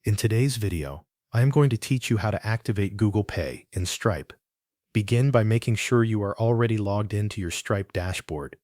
In today's video, I am going to teach you how to activate Google Pay in Stripe. Begin by making sure you are already logged into your Stripe dashboard.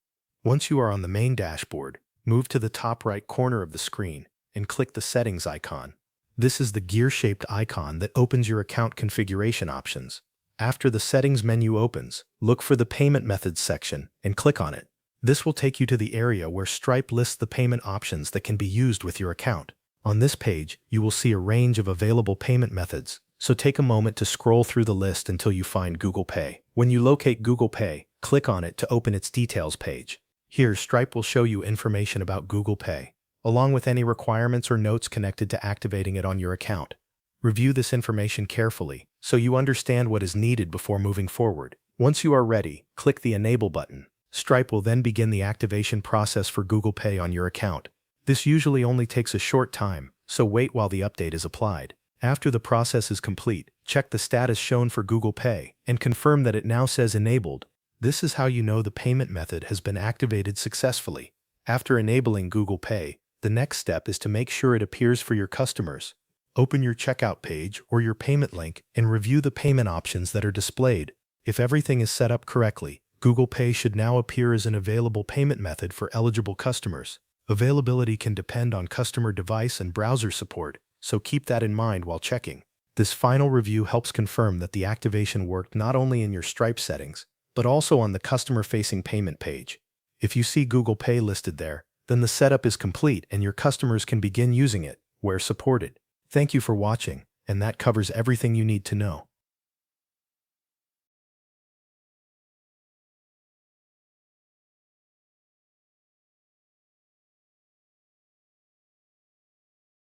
Once you are on the main dashboard, move to the top right corner of the screen and click the Settings icon. This is the gear-shaped icon that opens your account configuration options. After the Settings menu opens, look for the Payment Methods section and click on it. This will take you to the area where Stripe lists the payment options that can be used with your account. On this page, you will see a range of available payment methods, so take a moment to scroll through the list until you find Google Pay. When you locate Google Pay, click on it to open its details page. Here, Stripe will show you information about Google Pay, along with any requirements or notes connected to activating it on your account. Review this information carefully so you understand what is needed before moving forward. Once you are ready, click the Enable button. Stripe will then begin the activation process for Google Pay on your account. This usually only takes a short time, so wait while the update is applied. After the process is complete, check the status shown for Google Pay and confirm that it now says Enabled. This is how you know the payment method has been activated successfully. After enabling Google Pay, the next step is to make sure it appears for your customers. Open your checkout page or your payment link and review the payment options that are displayed. If everything is set up correctly, Google Pay should now appear as an available payment method for eligible customers. Availability can depend on customer device and browser support, so keep that in mind while checking. This final review helps confirm that the activation worked not only in your Stripe settings, but also on the customer-facing payment page. If you see Google Pay listed there, then the setup is complete and your customers can begin using it, where supported. Thank you for watching, and that covers everything you need to know.